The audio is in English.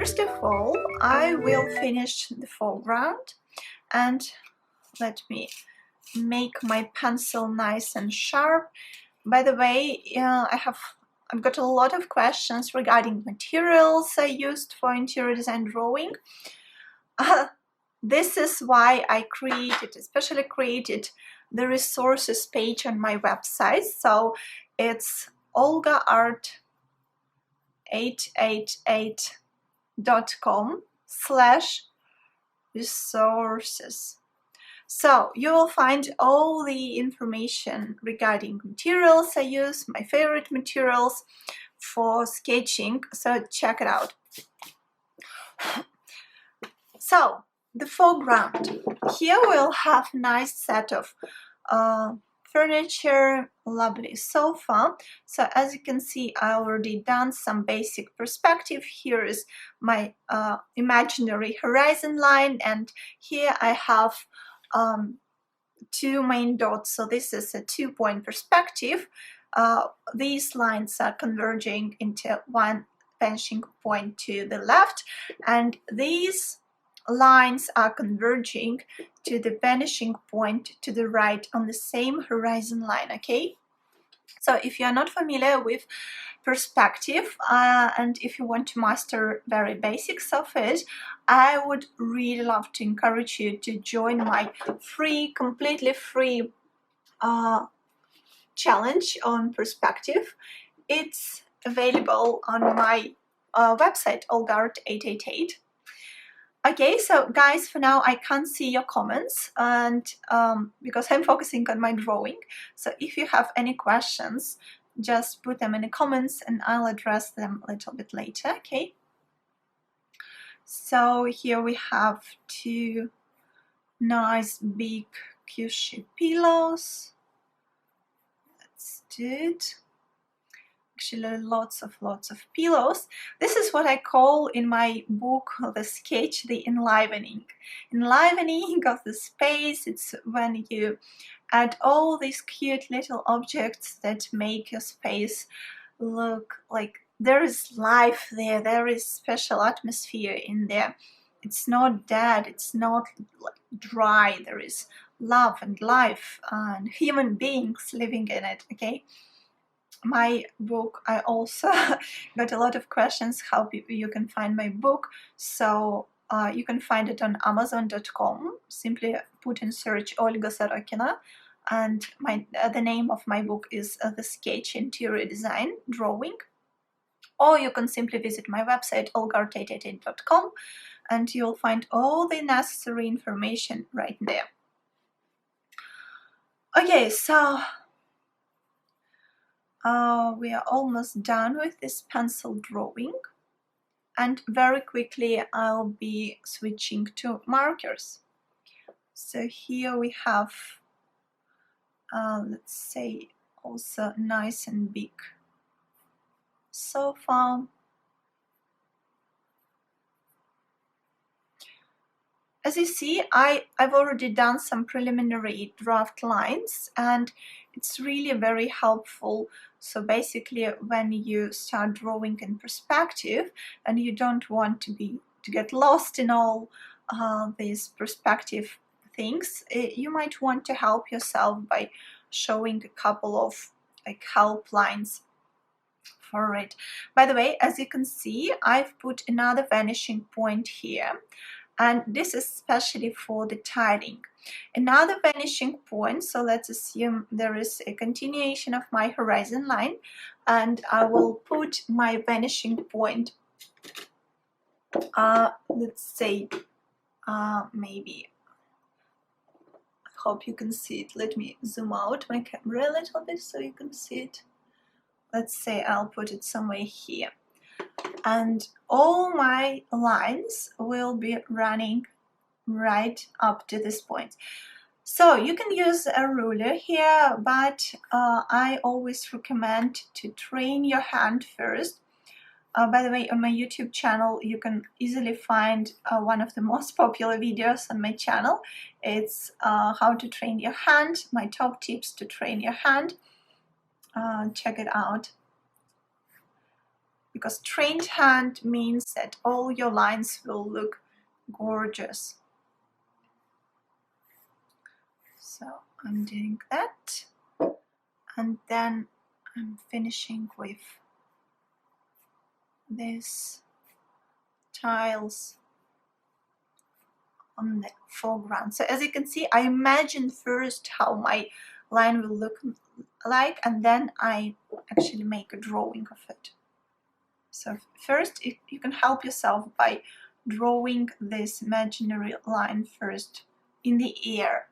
first of all, I will finish the foreground, and let me make my pencil nice and sharp. By the way, I've got a lot of questions regarding materials I used for interior design drawing. This is why I especially created the resources page on my website. So it's olgaart888.com/resources. So you will find all the information regarding materials I use, my favorite materials for sketching, so check it out. So the foreground, here we'll have a nice set of furniture, lovely sofa. So as you can see, I already done some basic perspective. Here is my imaginary horizon line, and here I have two main dots. So this is a 2-point perspective. These lines are converging into one vanishing point to the left, and these lines are converging to the vanishing point to the right on the same horizon line. Okay, so if you are not familiar with perspective and if you want to master very basics of it, I would really love to encourage you to join my completely free challenge on perspective. It's available on my website, olgaart888. Okay, so guys, for now I can't see your comments, and because I'm focusing on my drawing. So if you have any questions, just put them in the comments and I'll address them a little bit later. Okay, so here we have two nice big cushy pillows. That's good. Actually lots of pillows. This is what I call in my book, the sketch, the enlivening of the space. It's when you add all these cute little objects that make your space look like there is life there, there is special atmosphere in there. It's not dead, it's not dry, there is love and life and human beings living in it. Okay, my book, I also got a lot of questions how you can find my book. So you can find it on amazon.com. Simply put in search Olga Sorokina, and the name of my book is The Sketch Interior Design Drawing. Or you can simply visit my website olgaart888.com and you'll find all the necessary information right there. Okay, so we are almost done with this pencil drawing, and very quickly I'll be switching to markers. So here we have, let's say, also nice and big sofa. As you see, I've already done some preliminary draft lines, and it's really very helpful. So basically, when you start drawing in perspective and you don't want to get lost in all these perspective things, you might want to help yourself by showing a couple of help lines for it. By the way, as you can see, I've put another vanishing point here, and this is especially for the tiling. Another vanishing point, so let's assume there is a continuation of my horizon line, and I will put my vanishing point, let's say, maybe, I hope you can see it. Let me zoom out my camera a little bit so you can see it. Let's say I'll put it somewhere here. And all my lines will be running right up to this point. So you can use a ruler here, but I always recommend to train your hand first. By the way, on my YouTube channel, you can easily find one of the most popular videos on my channel. It's how to train your hand, my top tips to train your hand. Check it out. because trained hand means that all your lines will look gorgeous. So I'm doing that, and then I'm finishing with these tiles on the foreground. So as you can see, I imagine first how my line will look like, and then I actually make a drawing of it. So first you can help yourself by drawing this imaginary line first in the air.